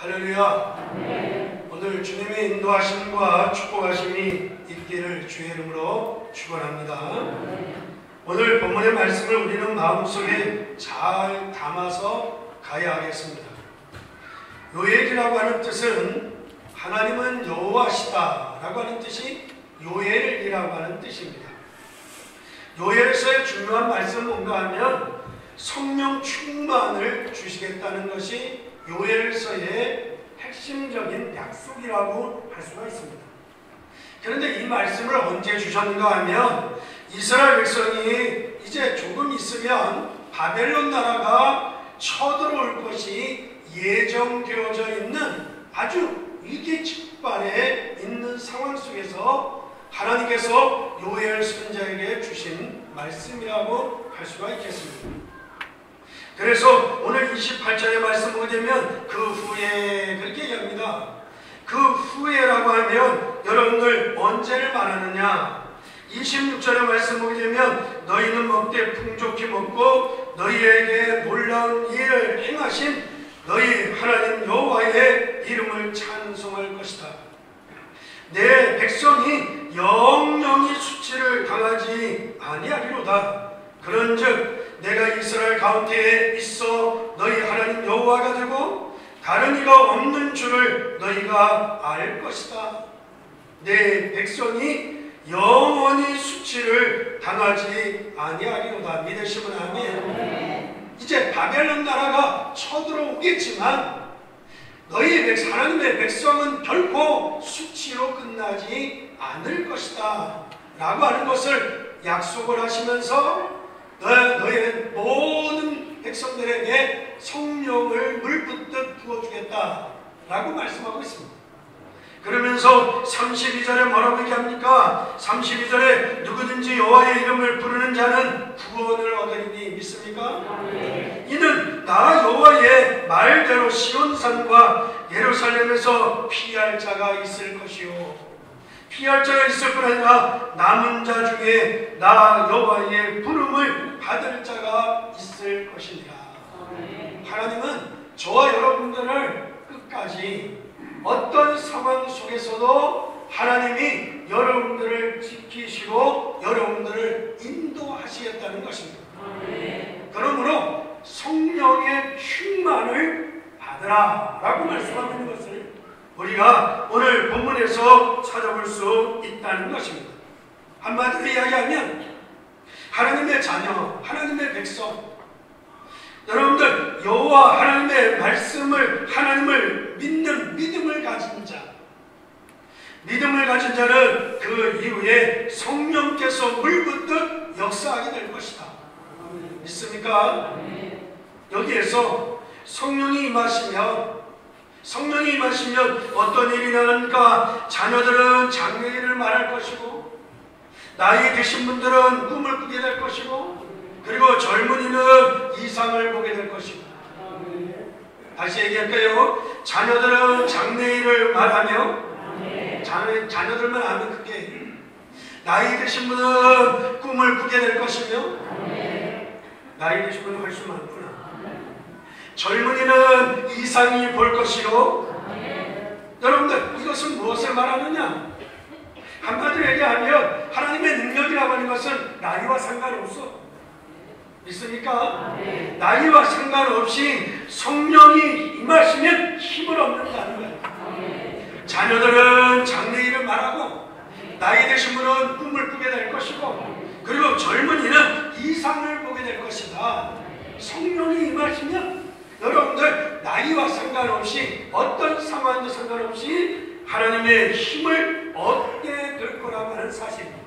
할렐루야. 오늘 주님의 인도하심과 축복하심이 있기를 주의 이름으로 축원합니다. 오늘 본문의 말씀을 우리는 마음속에 잘 담아서 가야 하겠습니다. 요엘이라고 하는 뜻은 하나님은 여호와시다 라고 하는 뜻이 요엘이라고 하는 뜻입니다. 요엘서의 중요한 말씀은 뭔가 하면 성령 충만을 주시겠다는 것이 요엘서의 핵심적인 약속이라고 할 수가 있습니다. 그런데 이 말씀을 언제 주셨는가 하면 이스라엘 백성이 이제 조금 있으면 바벨론 나라가 쳐들어올 것이 예정되어져 있는 아주 위기 직반에 있는 상황 속에서 하나님께서 요엘 선지자에게 주신 말씀이라고 할 수가 있겠습니다. 그래서 오늘 28절의 말씀 보게 되면 그 후에 그렇게 얘기합니다. 그 후에라고 하면 여러분들 언제를 말하느냐? 26절의 말씀 보게 되면 너희는 먹되 풍족히 먹고 너희에게 놀라운 일을 행하신 너희 하나님 여호와의 이름을 찬송할 것이다. 내 백성이 영영이 수치를 당하지 아니하리로다. 그런즉 내가 이스라엘 가운데에 있어 너희 하나님 여호와가 되고 다른 이가 없는 줄을 너희가 알 것이다. 내 백성이 영원히 수치를 당하지 아니하리로다. 믿으시면 아멘. 이제 바벨론 나라가 쳐들어오겠지만 너희 하나님의 백성은 결코 수치로 끝나지 않을 것이다 라고 하는 것을 약속을 하시면서 너희의 모든 백성들에게 성령을 물붓듯 부어주겠다 라고 말씀하고 있습니다. 그러면서 32절에 뭐라고 얘기합니까? 32절에 누구든지 여호와의 이름을 부르는 자는 구원을 얻으리니 믿습니까? 이는 나 여호와의 말대로 시온산과 예루살렘에서 피할 자가 있을 것이요 피할 자가 있을 뿐 아니라 남은 자 중에 나 여호와의 부름을 받을 자가 있을 것이니라. 하나님은 저와 여러분들을 끝까지 어떤 상황 속에서도 하나님이 여러분들을 지키시고 여러분들을 인도하시겠다는 것입니다. 그러므로 성령의 충만을 받으라 라고 말씀하는 것을 우리가 오늘 본문에서 찾아볼 수 있다는 것입니다. 한마디로 이야기하면 하나님의 자녀, 하나님의 백성, 여러분들 여호와 하나님의 말씀을 하나님을 믿는 믿음을 가진 자, 믿음을 가진 자는 그 이후에 성령께서 물붓듯 역사하게 될 것이다. 믿습니까? 여기에서 성령이 임하시면 어떤 일이 나는가? 자녀들은 장래일을 말할 것이고 나이 드신 분들은 꿈을 꾸게 될 것이고 그리고 젊은이는 이상을 보게 될 것이고 다시 얘기할까요? 자녀들은 장래일을 말하며 자녀들만 아는 그게 나이 드신 분은 꿈을 꾸게 될 것이며 나이 드신 분은 훨씬 많구나. 젊은이는 이상이 볼 것이요. 여러분들 이것은 무엇을 말하느냐? 한마디로 얘기하면 하나님의 능력이라고 하는 것은 나이와 상관없어. 믿습니까? 나이와 상관없이 성령이 임하시면 힘을 얻는다는 거예요. 자녀들은 장래일을 말하고 나이 드신 분은 꿈을 꾸게 될 것이고 그리고 젊은이는 이상을 보게 될 것이다. 성령이 임하시면 여러분들 나이와 상관없이 어떤 상황도 상관없이 하나님의 힘을 얻게 될 거라고 하는 사실입니다.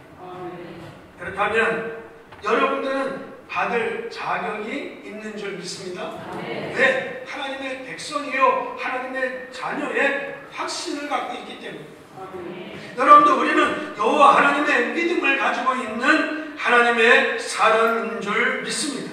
그렇다면 여러분들은 받을 자격이 있는 줄 믿습니다. 왜? 하나님의 백성이요 하나님의 자녀의 확신을 갖고 있기 때문에. 여러분들 우리는 여호와 하나님의 믿음을 가지고 있는 하나님의 사람인 줄 믿습니다.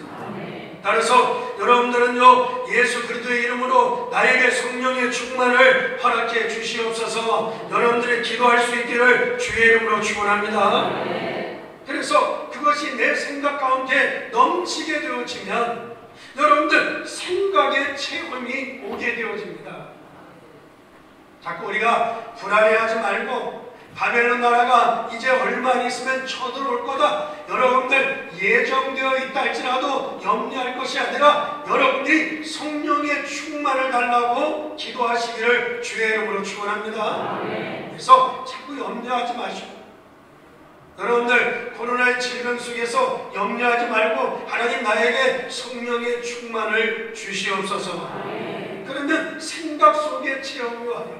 따라서 여러분들은요 예수 그리스도의 이름으로 나에게 성령의 충만을 허락해 주시옵소서. 여러분들이 기도할 수 있기를 주의 이름으로 축원합니다. 그래서 그것이 내 생각 가운데 넘치게 되어지면 여러분들 생각의 체험이 오게 되어집니다. 자꾸 우리가 불안해하지 말고 바벨론 나라가 이제 얼마 안 있으면 쳐들어올 거다. 여러분들 예정되어 있다 할지라도 염려할 것이 아니라 여러분들이 성령의 충만을 달라고 기도하시기를 주의 이름으로 축원합니다. 그래서 자꾸 염려하지 마시고 여러분들 코로나의 질병 속에서 염려하지 말고 하나님 나에게 성령의 충만을 주시옵소서. 그러면 생각 속에 체험이 와요.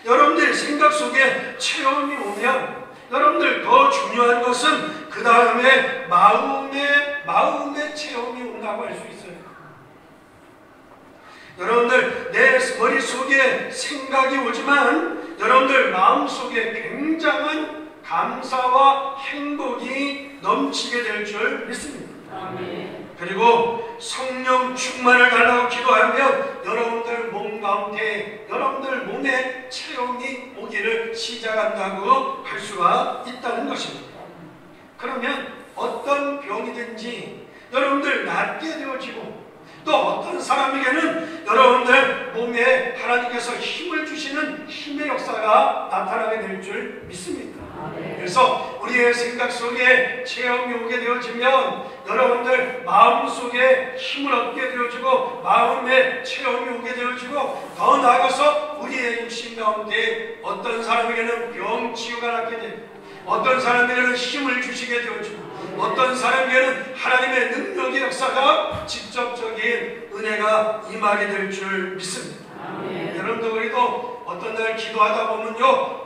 여러분들 생각 속에 체험이 오면 여러분들 더 중요한 것은 그 다음에 마음의 체험이 온다고 할 수 있어요. 여러분들 내 머릿속에 생각이 오지만 여러분들 마음속에 굉장한 감사와 행복이 넘치게 될 줄 믿습니다. 그리고 성령 충만을 달라고 기도하면 여러분들 몸 가운데 여러분들 몸에 체험이 오기를 시작한다고 할 수가 있다는 것입니다. 그러면 어떤 병이든지 여러분들 낫게 되어지고 또 어떤 사람에게는 여러분들 몸에 하나님께서 힘을 주시는 힘의 역사가 나타나게 될 줄 믿습니다. 그래서 우리의 생각 속에 체험이 오게 되어지면 여러분들 마음속에 힘을 얻게 되어지고 마음에 체험이 오게 되어지고 더 나아가서 우리의 육신 가운데 어떤 사람에게는 병치유가 낫게 되고 어떤 사람에게는 힘을 주시게 되어지고 어떤 사람에게는 하나님의 능력의 역사가 직접적인 은혜가 임하게 될 줄 믿습니다. 여러분들 우리도 어떤 날 기도하다 보면요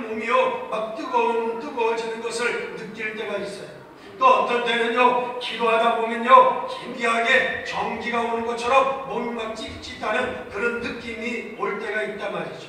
몸이요 막 뜨거워지는 것을 느낄 때가 있어요. 또 어떤 때는요 기도하다 보면요 신기하게 전기가 오는 것처럼 몸이 막 찌릿찌릿하는 그런 느낌이 올 때가 있단 말이죠.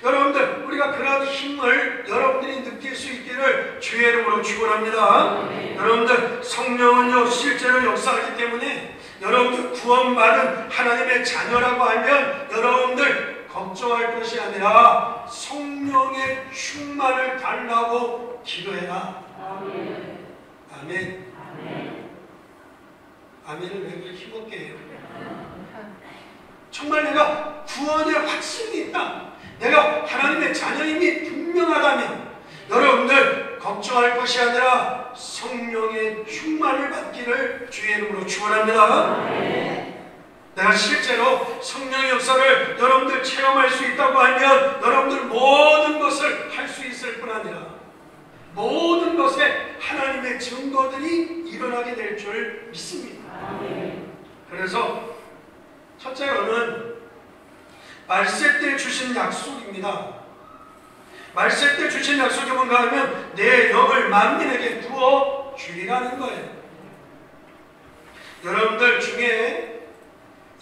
여러분들 우리가 그런 힘을 여러분들이 느낄 수 있기를 주의 이름으로 축원합니다. 여러분들 성령은요 실제로 역사하기 때문에 여러분들 구원받은 하나님의 자녀라고 하면 여러분들 걱정할 것이 아니라 성령의 충만을 달라고 기도해라. 아멘. 아멘을 왜 그렇게 힘없게 해요? 정말 내가 구원의 확신이 있다. 내가 하나님의 자녀임이 분명하다면 여러분들 걱정할 것이 아니라 성령의 충만을 받기를 주의 이름으로 축원합니다. 내가 실제로 성령의 역사를 여러분들 체험할 수 있다고 하면 여러분들 모든 것을 할 수 있을 뿐 아니라 모든 것에 하나님의 증거들이 일어나게 될 줄 믿습니다. 그래서 첫째로는 말세 때 주신 약속입니다. 말세 때 주신 약속이 뭔가 하면 내 영을 만민에게 부어 주리라는 거예요. 여러분들 중에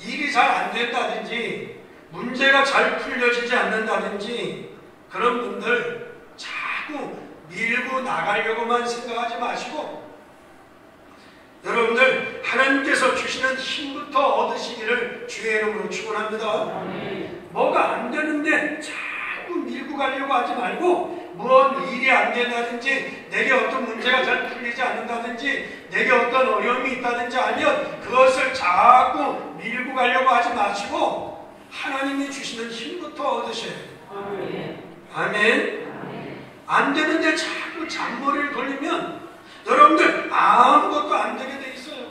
일이 잘 안 된다든지 문제가 잘 풀려지지 않는다든지 그런 분들 자꾸 밀고 나가려고만 생각하지 마시고 여러분들 하나님께서 주시는 힘부터 얻으시기를 주의 이름으로 축원합니다. 뭐가 안 되는데 자꾸 밀고 가려고 하지 말고 무언 일이 안 된다든지 내게 어떤 문제가 잘 풀리지 않는다든지 내게 어떤 어려움이 있다든지 하면 그것을 자꾸 밀고 가려고 하지 마시고 하나님이 주시는 힘부터 얻으셔야 돼요. 아멘. 안 되는데 자꾸 잔머리를 돌리면 여러분들 아무것도 안 되게 돼 있어요.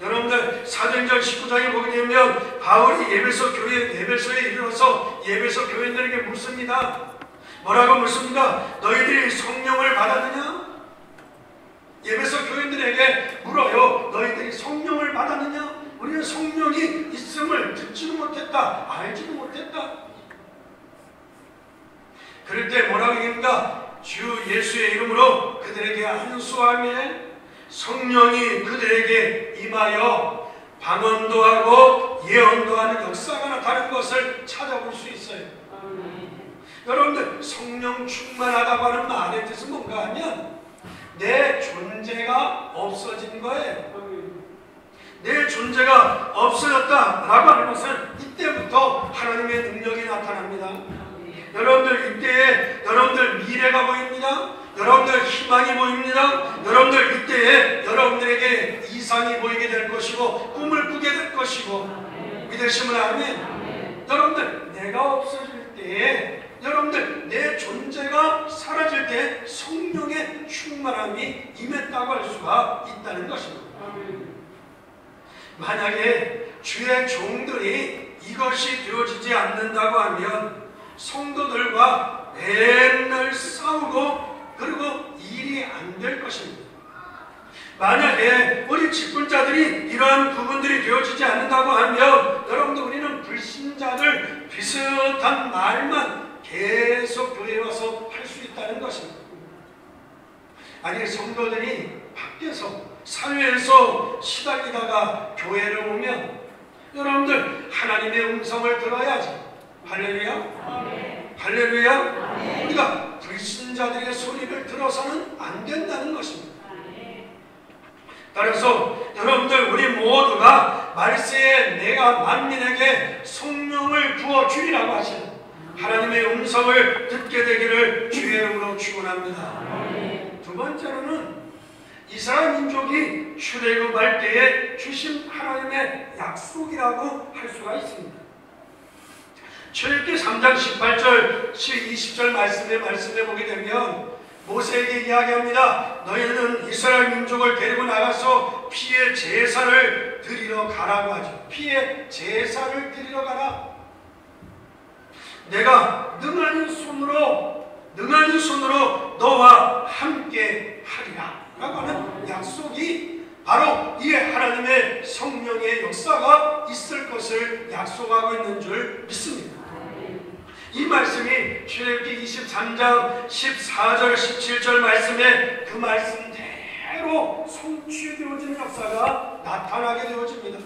여러분들 사도행전 19장에 보게 되면 바울이 예배소에 이르러서 예배소 교인들에게 묻습니다. 뭐라고 묻습니다. 너희들이 성령을 받았느냐? 예배소 교인들에게 물어요. 너희들이 성령을 받았느냐? 우리는 성령이 있음을 듣지도 못했다. 알지도 못했다. 그럴 때 뭐라고 얘기합니까? 주 예수의 이름으로 그들에게 안수하며 성령이 그들에게 임하여 방언도 하고 예언도 하는 역사가 나타나는 것을 찾아볼 수 있어요. 여러분들 성령 충만하다고 하는 말의 뜻은 뭔가 하면 내 존재가 없어진 거예요. 내 존재가 없어졌다라고 하는 것은 이때부터 하나님의 능력이 나타납니다. 여러분들 이때에 여러분들 미래가 보입니다. 여러분들 희망이 보입니다. 여러분들 이때에 여러분들에게 이상이 보이게 될 것이고 꿈을 꾸게 될 것이고 믿으시면 아멘. 여러분들, 내가 없어질 때에, 여러분들 내 존재가 사라질 때 성령의 충만함이 임했다고 할 수가 있다는 것입니다. 만약에 주의 종들이 이것이 되어지지 않는다고 하면 성도들과 맨날 싸우고 그리고 일이 안 될 것입니다. 만약에 우리 직분자들이 이러한 부분들이 되어지지 않는다고 하면 여러분들 우리는 불신자들 비슷한 말만 계속 교회에 와서 할 수 있다는 것입니다. 만약에 성도들이 밖에서 사회에서 시달리다가 교회를 오면 여러분들 하나님의 음성을 들어야지. 할렐루야. 할렐루야. 우리가 불신자들의 소리를 들어서는 안 된다는 것입니다. 따라서 여러분들 우리 모두가 말세에 내가 만민에게 성령을 부어주리라고 하시는 하나님의 음성을 듣게 되기를 주의 이름으로 축원합니다. 두 번째로는 이스라엘 민족이 출애굽할 때에 주신 하나님의 약속이라고 할 수가 있습니다. 출애굽기 3장 18절 20절 말씀에 보게 되면 모세에게 이야기합니다. 너희는 이스라엘 민족을 데리고 나가서 피의 제사를 드리러 가라고 하죠. 피의 제사를 드리러 가라. 내가 능한 손으로 너와 함께 하리라 라고 하는 약속이 바로 이 하나님의 성령의 역사가 있을 것을 약속하고 있는 줄 믿습니다. 이 말씀이 출애굽기 23장 14절 17절 말씀에 그 말씀대로 성취되어지는 역사가 나타나게 되어집니다.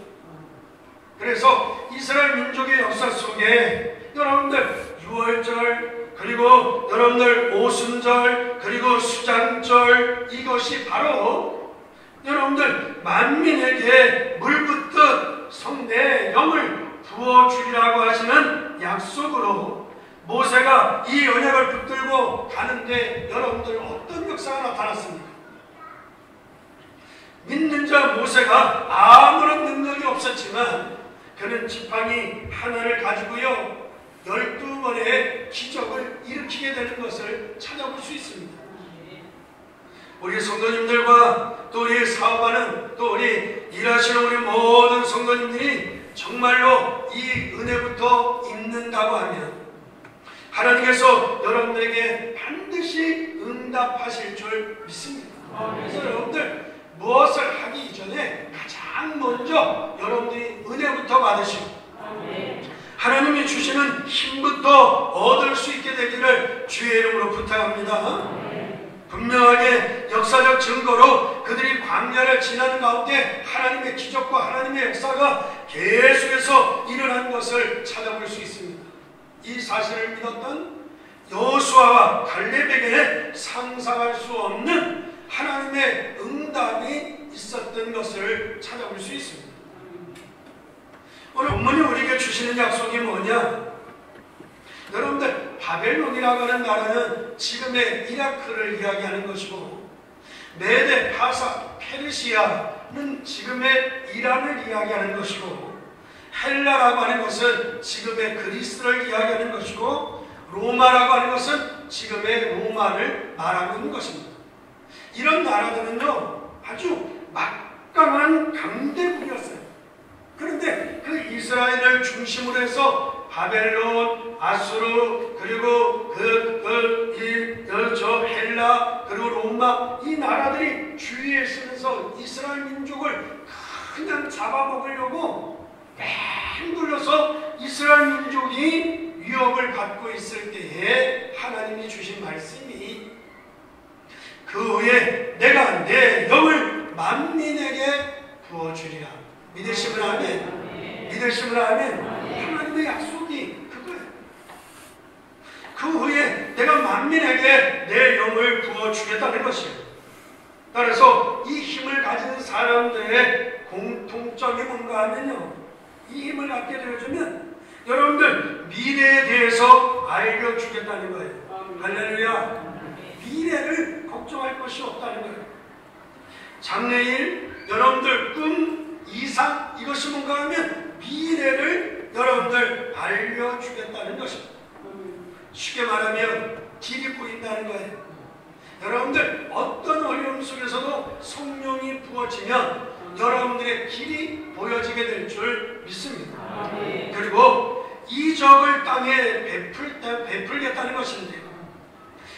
그래서 이스라엘 민족의 역사 속에 여러분들 6월절 그리고 여러분들 오순절 그리고 수장절 이것이 바로 여러분들 만민에게 물붓듯 내 영을 부어주리라고 하시는 약속으로 모세가 이 언약을 붙들고 가는데 여러분들 어떤 역사가 나타났습니까? 믿는 자 모세가 아무런 능력이 없었지만 그는 지팡이 하나를 가지고요 12번의 기적을 일으키게 되는 것을 찾아볼 수 있습니다. 우리 성도님들과 또 우리 사업하는 또 우리 일하시는 우리 모든 성도님들이 정말로 이 은혜부터 입는다고 하면 하나님께서 여러분들에게 반드시 응답하실 줄 믿습니다. 그래서 여러분들 무엇을 하기 이전에 가장 먼저 여러분들이 은혜부터 받으시고 하나님이 주시는 힘부터 얻을 수 있게 되기를 주의 이름으로 부탁합니다. 분명하게 역사적 증거로 그들이 광야를 지나는 가운데 하나님의 기적과 하나님의 역사가 계속해서 일어난 것을 찾아볼 수 있습니다. 이 사실을 믿었던 여호수아와 갈렙에게 상상할 수 없는 하나님의 응답이 있었던 것을 찾아볼 수 있습니다. 오늘 본문이 우리에게 주시는 약속이 뭐냐? 여러분들 바벨론이라고 하는 나라는 지금의 이라크를 이야기하는 것이고 메데, 파사, 페르시아는 지금의 이란을 이야기하는 것이고 헬라라고 하는 것은 지금의 그리스를 이야기하는 것이고 로마라고 하는 것은 지금의 로마를 말하고 있는 것입니다. 이런 나라들은요 아주 막강한 강대국이었어요. 그런데 그 이스라엘을 중심으로 해서 바벨론, 아수르, 그리고 저 헬라, 그리고 로마 이 나라들이 주위에 있으면서 이스라엘 민족을 그냥 잡아먹으려고 맹 둘러서 이스라엘 민족이 위협을 받고 있을 때에 하나님이 주신 말씀이 그 후에 내가 내 영을 만민에게 부어주리라. 믿으시면 아멘. 믿으시면 아멘. 하나님의 약속이 그거예요. 그 후에 내가 만민에게 내 영을 부어주겠다는 것이에요. 따라서 이 힘을 가진 사람들의 공통점이 뭔가 하면요 이 힘을 갖게 되어주면 여러분들 미래에 대해서 알려주겠다는 거예요. 할렐루야. 미래를 걱정할 것이 없다는 거예요. 장래일 여러분들 꿈 이상 이것이 뭔가 하면 미래를 여러분들 알려주겠다는 것입니다. 쉽게 말하면 길이 보인다는 거예요. 여러분들 어떤 어려움 속에서도 성령이 부어지면 여러분들의 길이 보여지게 될 줄 믿습니다. 그리고 이적을 땅에 베풀겠다는 것인데,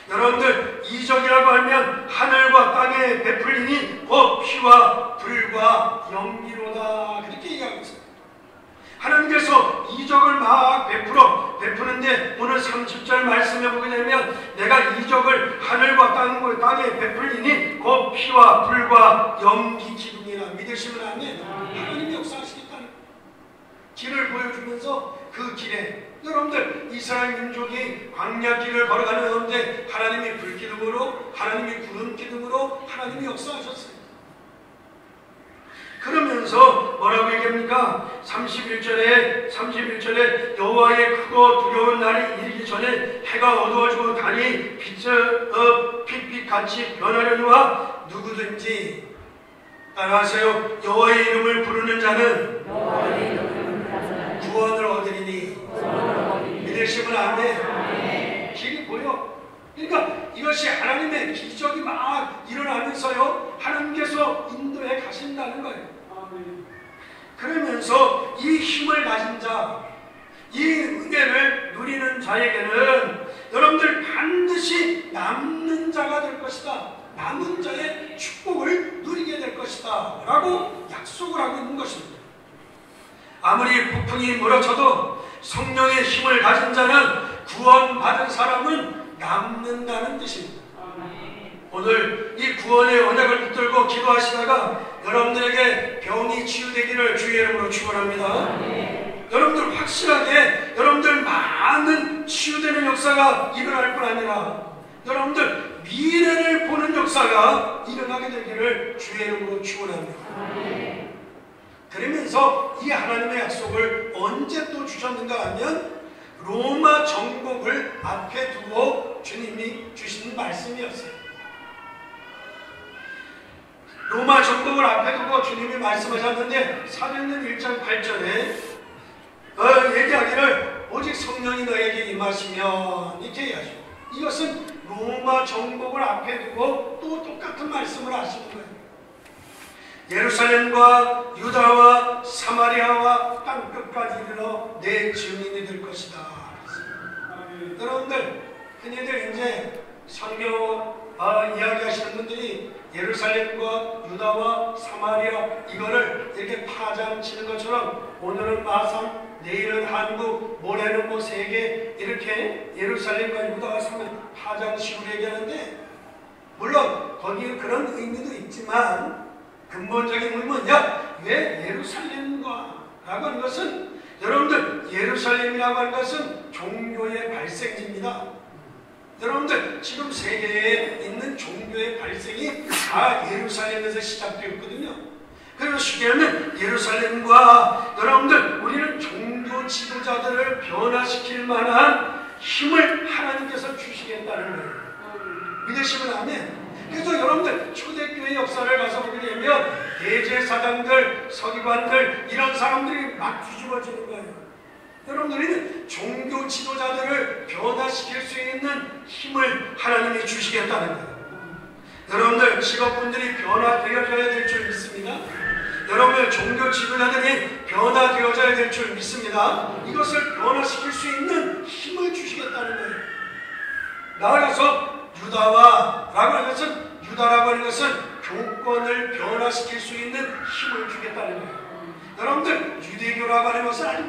여러분들 이적이라고 하면 하늘과 땅에 베풀리니 곧 피와 불과 연기로다, 그렇게 얘기하고 있습니다. 하나님께서 이적을 막 베푸는데 오늘 30절 말씀해 보게 되면 내가 이적을 하늘과 땅에 베풀리니 곧 피와 불과 연기 기둥이라. 믿으시면 아멘. 하나님이 역사하시겠다는 길을 보여주면서 그 길에 여러분들 이스라엘 민족이 광야길을 걸어가는 가운데 하나님이 불기둥으로, 하나님이 구름 기둥으로 하나님이 역사하셨어요. 그러면서 뭐라고 얘기합니까? 31절에 여호와의 크고 두려운 날이 이르기 전에 해가 어두워지고 달이 빛같이 변하려니와 누구든지, 따라하세요. 여호와의 이름을 부르는 자는 구원을 얻으리니. 믿으시면 아멘. 길이 보여. 그러니까 이것이 하나님의 기적이 막 일어나면서요, 하나님께서 인도해 가신다는 거예요. 그러면서 이 힘을 가진 자, 이 은혜를 누리는 자에게는 여러분들 반드시 남는 자가 될 것이다, 남은 자의 축복을 누리게 될 것이다 라고 약속을 하고 있는 것입니다. 아무리 폭풍이 몰아쳐도 성령의 힘을 가진 자는, 구원받은 사람은 남는다는 뜻입니다. 오늘 이 구원의 언약을 붙들고 기도하시다가 여러분들에게 병이 치유되기를 주의 이름으로 축원합니다. 여러분들 확실하게 여러분들 많은 치유되는 역사가 일어날 뿐 아니라 여러분들 미래를 보는 역사가 일어나게 되기를 주의 이름으로 축원합니다. 그러면서 이 하나님의 약속을 언제 또 주셨는가 하면 로마 정복을 앞에 두고 주님이 주신 말씀이었어요. 로마 정복을 앞에 두고 주님이 말씀하셨는데 사도행전 1장 8절에 얘기하기를 오직 성령이 너에게 임하시면, 이렇게 얘기하죠. 이것은 로마 정복을 앞에 두고 또 똑같은 말씀을 하시는 거예요. 예루살렘과 유다와 사마리아와 땅끝까지 이르러 내 증인이 될 것이다. 여러분들 흔히들 이제 성경 이야기하시는 분들이 예루살렘과 유다와 사마리아 이거를 이렇게 파장치는 것처럼 오늘은 마산, 내일은 한국, 모레는 뭐 세계, 이렇게 예루살렘과 유다와 사마리아 파장식으로 얘기하는데, 물론 거기에 그런 의미도 있지만 근본적인 의미는 왜 예루살렘과 라고 하는 것은, 여러분들 예루살렘이라고 하는 것은 종교의 발생지입니다. 여러분들 지금 세계에 있는 종교의 발생이 다 예루살렘에서 시작되었거든요. 그리고 쉽게 하면 예루살렘과 여러분들 우리는 종교 지도자들을 변화시킬 만한 힘을 하나님께서 주시겠다는 거예요. 믿으시면 아멘. 그래서 여러분들 초대교회 역사를 가서 보게 되면 대제사장들, 서기관들 이런 사람들이 막 뒤집어지는 거예요. 여러분들은 종교 지도자들을 변화시킬 수 있는 힘을 하나님이 주시겠다는 거예요. 여러분들 직업분들이 변화되어져야 될 줄 믿습니다. 여러분들 종교 지도자들이 변화되어져야 될 줄 믿습니다. 이것을 변화시킬 수 있는 힘을 주시겠다는 거예요. 나아가서 유다라고 하는 것은 교권을 변화시킬 수 있는 힘을 주겠다는 거예요. 여러분들 유대교라고 하는 것은 아주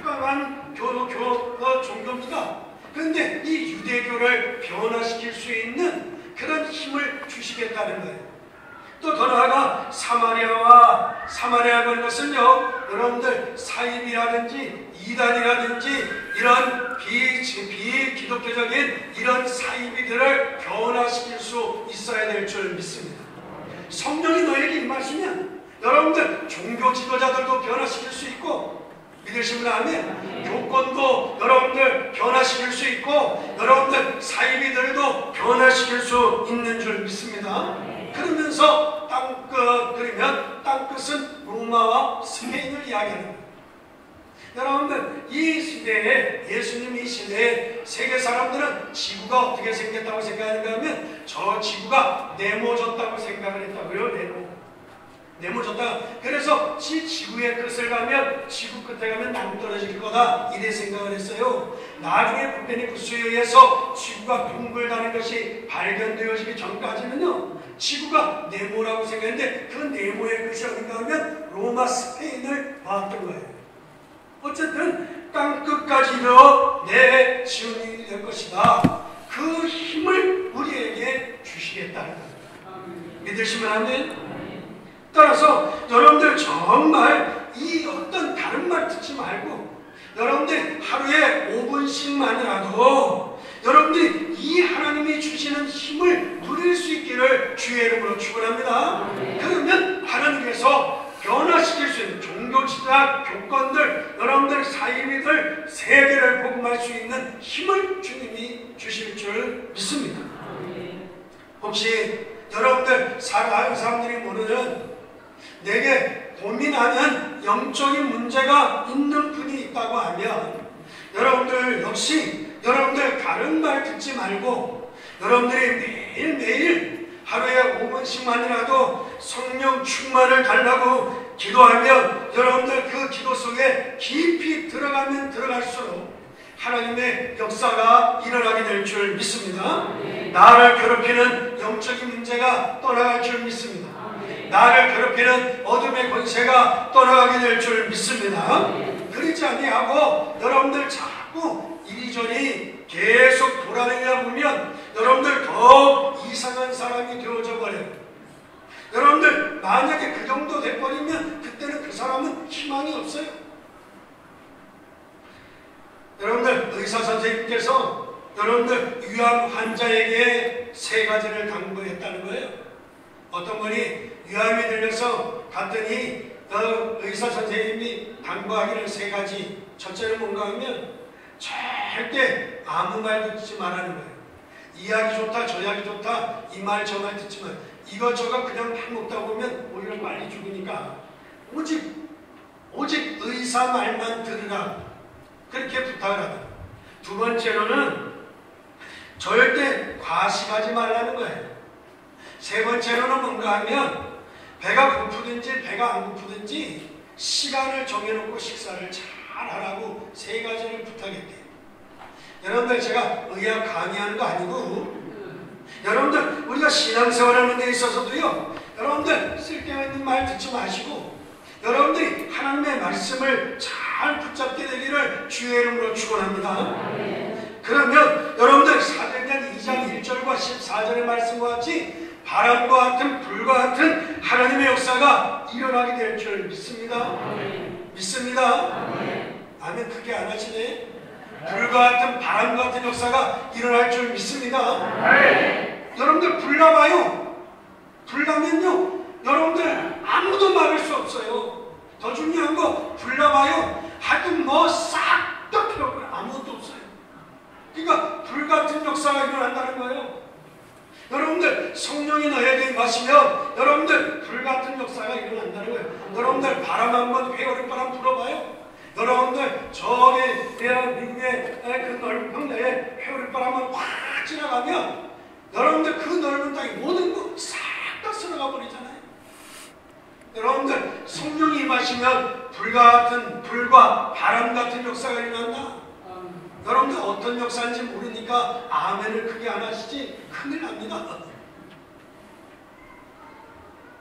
막강한 종교입니다. 그런데 이 유대교를 변화시킬 수 있는 그런 힘을 주시겠다는 거예요. 또 더 나아가 사마리아라고 하는 것은요, 여러분들 사입이라든지 이단이라든지 이런 비기독교적인 이런 사이비들을 변화시킬 수 있어야 될 줄 믿습니다. 성령이 너에게 임하시면 여러분들 종교 지도자들도 변화시킬 수 있고, 믿으시면 아멘. 교권도 여러분들 변화시킬 수 있고, 여러분들 사이비들도 변화시킬 수 있는 줄 믿습니다. 그러면서 땅끝, 그러면 땅끝은 로마와 스페인을 이야기하는 거예요. 여러분들 이 시대에 예수님이 이 시대에 세계 사람들은 지구가 어떻게 생겼다고 생각하는가 하면 저 지구가 네모졌다고 생각을 했다고요. 네모졌다. 그래서 지구의 끝을 가면 지구 끝에 가면 나무 떨어질 거다 이래 생각을 했어요. 나중에 코페니쿠스에 의해서 지구가 둥글다는 것이 발견되어지기 전까지는요 지구가 네모라고 생각했는데 그 네모의 끝이 어딘가 하면 로마 스페인을 봤던 거예요. 어쨌든 땅끝까지도 내 지원이 될 것이다. 그 힘을 우리에게 주시겠다는 겁니다. 믿으시면 아멘. 따라서 여러분들 정말 이 어떤 다른 말 듣지 말고 여러분들 하루에 5분씩만이라도 여러분들이 이 하나님이 주시는 힘을 누릴 수 있기를 주의 이름으로 축원합니다. 그러면 하나님께서 변화시킬 수 있는 종교 지학 교권들 여러분들 사이비들 세계를 복음할 수 있는 힘을 주님이 주실 줄 믿습니다. 혹시 여러분들 다른 사람들이 모르는 내게 고민하는 영적인 문제가 있는 분이 있다고 하면 여러분들 역시 여러분들 다른 말 듣지 말고 여러분들이 매일매일 하루에 5분씩만이라도 성령 충만을 달라고 기도하면 여러분들 그 기도 속에 깊이 들어가면 들어갈수록 하나님의 역사가 일어나게 될 줄 믿습니다. 나를 괴롭히는 영적인 문제가 떠나갈 줄 믿습니다. 나를 괴롭히는 어둠의 권세가 떠나가게 될 줄 믿습니다. 그렇지 아니하고 여러분들 자꾸 이리저리 계속 돌아다니다 보면 여러분들 더 이상한 사람이 되어져 버려요. 여러분들 만약에 그 정도 돼버리면 그때는 그 사람은 희망이 없어요. 여러분들 의사 선생님께서 여러분들 위암 환자에게 3가지를 당부했다는 거예요. 어떤 분이 위암이 들려서 갔더니 의사 선생님이 당부하기를 3가지. 첫째는 뭔가 하면 절대 아무 말 듣지 말라는 거예요. 이 약이 좋다 저 약이 좋다 이 말 저 말 듣지 마. 이것저것 그냥 막 먹다 보면 오히려 빨리 죽으니까 오직 의사 말만 들으라 그렇게 부탁을 하다. 2번째로는 절대 과식하지 말라는 거예요. 3번째로는 뭔가 하면 배가 고프든지 배가 안 고프든지 시간을 정해놓고 식사를 잘 하라고 3가지를 부탁했대요. 여러분들 제가 의학 강의하는 거 아니고 여러분들 우리가 신앙생활하는 데 있어서도요 여러분들 쓸데없는 말 듣지 마시고 여러분들이 하나님의 말씀을 잘 붙잡게 되기를 주의 이름으로 축원합니다. 그러면 여러분들 사도행전 2장 1절과 14절의 말씀과 같이 바람과 같은 불과 같은 하나님의 역사가 일어나게 될 줄 믿습니다. 믿습니다. 아멘. 크게 안 하시네. 불과 같은 바람 같은 역사가 일어날 줄 믿습니다. 여러분들 불 나봐요. 불 나면요 여러분들 아무도 막을 수 없어요. 더 중요한 거 불 나봐요. 하여튼 뭐 싹 다 필요 없어요. 아무것도 없어요. 그러니까 불 같은 역사가 일어난다는 거예요. 여러분들 성령이 너에게 임하시면 여러분들 불 같은 역사가 일어난다는 거예요. 여러분들 바람 한번 회오리 바람 불어봐요. 여러분들 저기 미국의 그 넓은 평야에 회오리 바람을 확 지나가면 여러분들 그 넓은 땅에 모든 거 싹 다 쓸어가 버리잖아요. 여러분들 성령이 임하시면 불과 바람 같은 역사가 일어난다. 여러분들 어떤 역사인지 모르니까 아멘을 크게 안 하시지 큰일 납니다.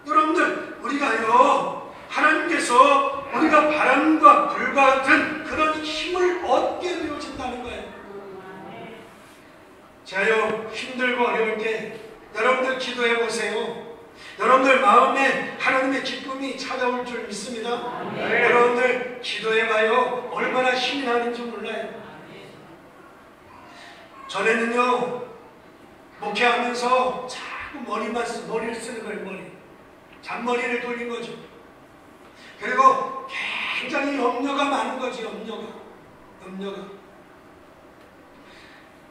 여러분들 우리가요 하나님께서 우리가 바람과 불과 같은 그런 힘을 얻게 되어진다는 거예요. 자요 힘들고 어려울 때 여러분들 기도해 보세요. 여러분들 마음에 하나님의 기쁨이 찾아올 줄 믿습니다. 여러분들 기도해봐요. 얼마나 힘이 나는지 몰라요. 전에는요 목회하면서 자꾸 머리를 쓰는 거예요. 잔머리를 돌린 거죠. 그리고 굉장히 염려가 많은 거지. 염려가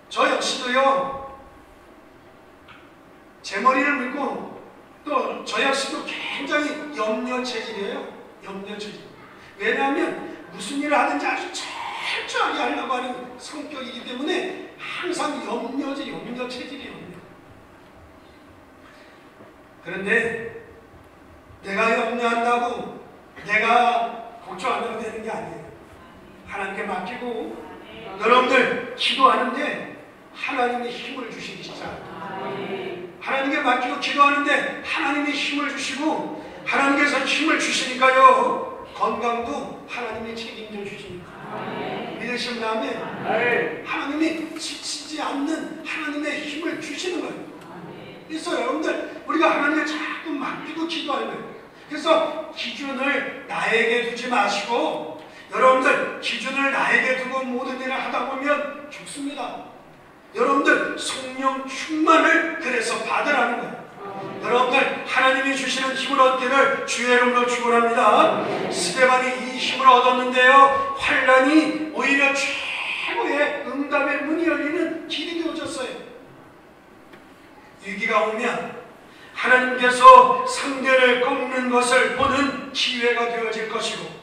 저 역시도요 제 머리를 물고 또 저 역시도 굉장히 염려 체질이에요. 염려 체질. 왜냐하면 무슨 일을 하든지 아주 철저하게 하려고 하는 성격이기 때문에 항상 염려 체질이에요. 그런데 내가 염려한다고 내가 걱정 안 해도 되는 게 아니에요. 하나님께 맡기고 여러분들 기도하는데 하나님의 힘을 주시기 시작합니다. 하나님께 맡기고 기도하는데 하나님이 힘을 주시고 하나님께서 힘을 주시니까요. 건강도 하나님이 책임져 주십니다. 믿으신 다음에 하나님이 지치지 않는 하나님의 힘을 주시는 거예요. 그래서 여러분들 우리가 하나님께 자꾸 맡기고 기도하는 거예요. 그래서 기준을 나에게 두지 마시고 여러분들 기준을 나에게 두고 모든 일을 하다 보면 죽습니다. 여러분들 성령 충만을 그래서 받으라는 거예요. 여러분들 하나님이 주시는 힘을 얻기를 주의 이름으로 축원합니다. 스데반이 이 힘을 얻었는데요. 환난이 오히려 최고의 응답의 문이 열리는 길이 되어졌어요. 위기가 오면 하나님께서 상대를 꺾는 것을 보는 기회가 되어질 것이고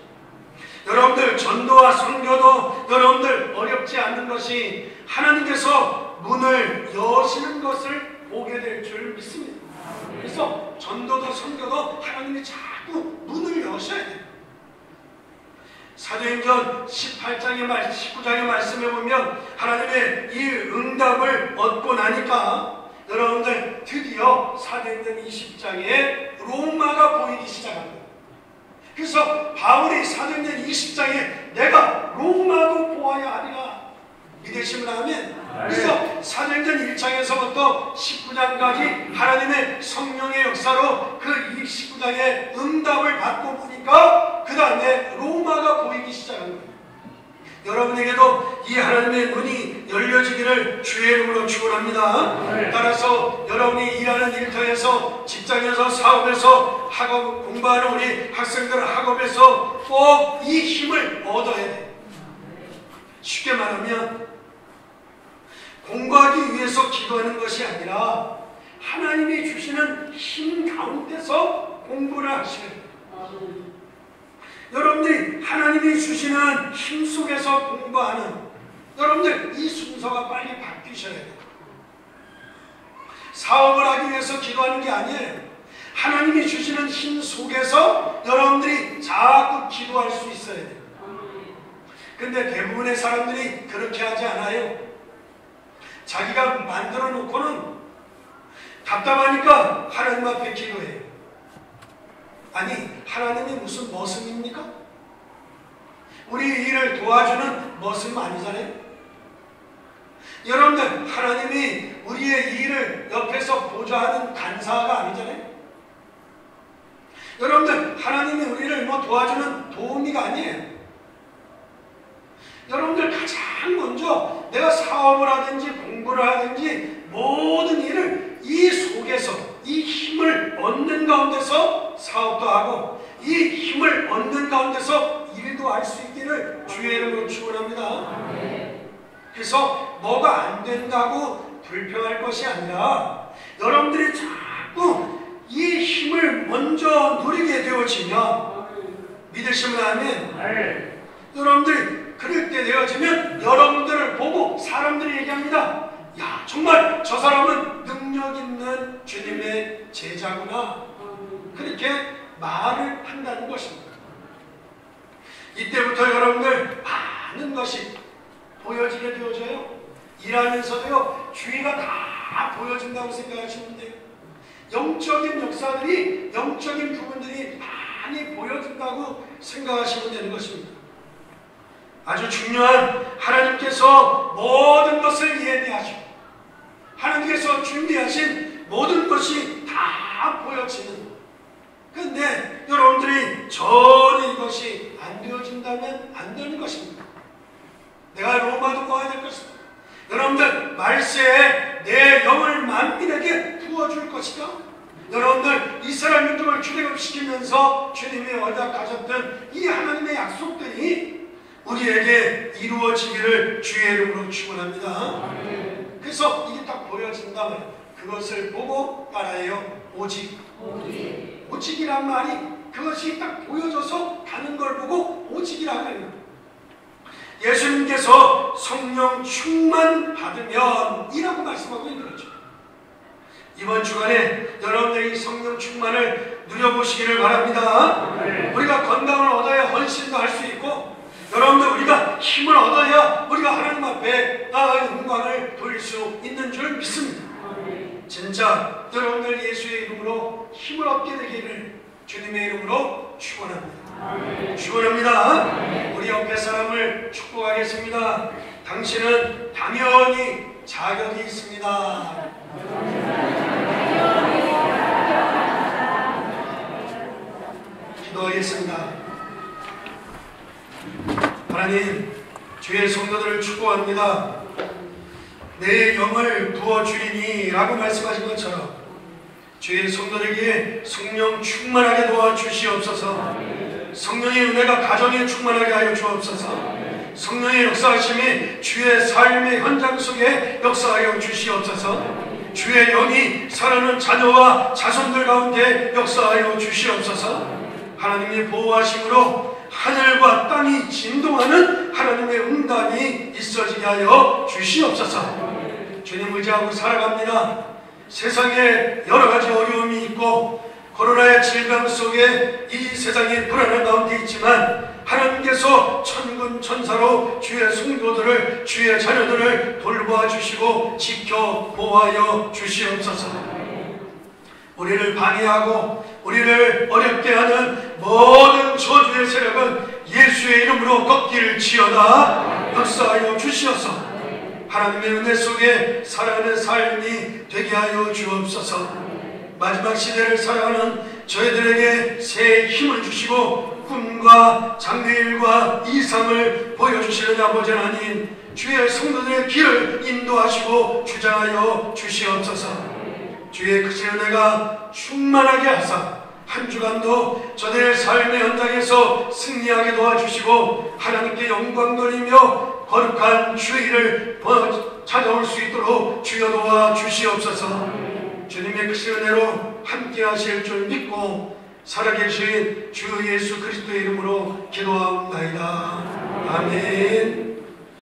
여러분들 전도와 선교도 여러분들 어렵지 않는 것이 하나님께서 문을 여시는 것을 보게 될 줄 믿습니다. 그래서 전도도 선교도 하나님이 자꾸 문을 여셔야 돼요. 사도행전 19장의 말씀에 보면 하나님의 이 응답을 얻고 나니까 여러분들 드디어 사도행전 20장에 로마가 보이기 시작합니다. 그래서 바울이 사도행전 20장에 내가 로마도 보아야 하리라 믿으시면 하면 그래서 사도행전 1장에서부터 19장까지 하나님의 성령의 역사로 그 19장의 응답을 받고 보니까 그 다음에 로마가 보이기 시작한 거예요. 여러분에게도 이 하나님의 문이 열려지기를 주의 이름으로 축원합니다. 따라서 여러분이 일하는 일터에서 직장에서 사업에서 학업 공부하는 우리 학생들 학업에서 꼭 이 힘을 얻어야 돼요. 쉽게 말하면 공부하기 위해서 기도하는 것이 아니라 하나님이 주시는 힘 가운데서 공부를 하시는 거예요. 여러분들이 하나님이 주시는 힘 속에서 공부하는 여러분들 이 순서가 빨리 바뀌셔야 돼요. 사업을 하기 위해서 기도하는 게 아니에요. 하나님이 주시는 힘 속에서 여러분들이 자꾸 기도할 수 있어야 돼요. 근데 대부분의 사람들이 그렇게 하지 않아요. 자기가 만들어 놓고는 답답하니까 하나님 앞에 기도해요. 아니 하나님이 무슨 머슴입니까? 우리 일을 도와주는 머슴 아니잖아요. 여러분들 하나님이 우리의 일을 옆에서 보좌하는 간사가 아니잖아요. 여러분들 하나님이 우리를 도와주는 도우미가 아니에요. 여러분들 가장 먼저 내가 사업을 하든지 공부를 하든지 모든 일을 이 속에서 이 힘을 얻는 가운데서 사업도 하고 이 힘을 얻는 가운데서 일도 할 수 있기를 주의 이름으로 축원합니다. 그래서 뭐가 안 된다고 불평할 것이 아니라 여러분들이 자꾸 이 힘을 먼저 누리게 되어지면 믿으시면 하면 여러분들이 그럴 때 되어지면 여러분들을 보고 사람들이 얘기합니다. 야 정말 저 사람은 능력 있는 주님의 제자구나. 그렇게 말을 한다는 것입니다. 이때부터 여러분들 많은 것이 보여지게 되어져요. 일하면서도요 주위가 다 보여진다고 생각하시면 돼요. 영적인 역사들이 영적인 부분들이 많이 보여진다고 생각하시면 되는 것입니다. 아주 중요한 하나님께서 모든 것을 예비하시고 하나님께서 준비하신 모든 것이 다 보여지는 그런데 여러분들이 전혀 이것이 안 되어진다면 안 되는 것입니다. 내가 로마도 보아야 될 것입니다. 여러분들 말세에 내 영을 만민에게 부어줄 것이다. 여러분들 이스라엘 민족을 출애굽시키면서 주님이 언약하셨던 이 하나님의 약속들이 우리에게 이루어지기를 주의 이름으로 축원합니다. 그래서 이게 딱 보여진다면 그것을 보고 따라해요. 오직이란 말이 그것이 딱 보여져서 가는 걸 보고 오직이라고 해요. 주님께서 성령 충만 받으면 이라고 말씀하고 있는 거죠. 이번 주간에 여러분들이 성령 충만을 누려보시기를 바랍니다. 우리가 건강을 얻어야 헌신도 할 수 있고, 여러분들 우리가 힘을 얻어야 우리가 하나님 앞에 영광을 돌릴 수 있는 줄 믿습니다. 진짜 여러분들 예수의 이름으로 힘을 얻게 되기를 주님의 이름으로 축원합니다. 축원합니다. 우리 옆에 사람을 축복하겠습니다. 당신은 당연히 자격이 있습니다. 기도하겠습니다. 하나님, 주의 성도들을 축복합니다. 내 영을 부어주리니 라고 말씀하신 것처럼 주의 성도들에게 성령 충만하게 도와주시옵소서. 성령의 은혜가 가정에 충만하게 하여 주옵소서. 성령의 역사하심이 주의 삶의 현장 속에 역사하여 주시옵소서. 주의 영이 살아있는 자녀와 자손들 가운데 역사하여 주시옵소서. 하나님의 보호하심으로 하늘과 땅이 진동하는 하나님의 응답이 있어지게 하여 주시옵소서. 주님 의지하고 살아갑니다. 세상에 여러 가지 어려움이 있고 코로나의 질병 속에 이 세상이 불안한 가운데 있지만 하나님께서 천군 천사로 주의 성도들을, 주의 자녀들을 돌보아 주시고 지켜 보호하여 주시옵소서. 우리를 방해하고 우리를 어렵게 하는 모든 저주의 세력은 예수의 이름으로 꺾기를 지어다 역사하여 주시옵소서. 하나님의 은혜 속에 살아가는 삶이 되게 하여 주옵소서. 마지막 시대를 살아가는 저희들에게 새 힘을 주시고 꿈과 장래일과 이상을 보여주시는 아버지 하나님, 주의 성도들의 길을 인도하시고 주장하여 주시옵소서. 주의 크신 은혜가 충만하게 하사 한 주간도 저들의 삶의 현장에서 승리하게 도와주시고 하나님께 영광 돌리며 거룩한 주의를 찾아올 수 있도록 주여 도와 주시옵소서. 주님의 크신 은혜로 함께 하실 줄 믿고 살아계신 주 예수 그리스도의 이름으로 기도하옵나이다. 아멘.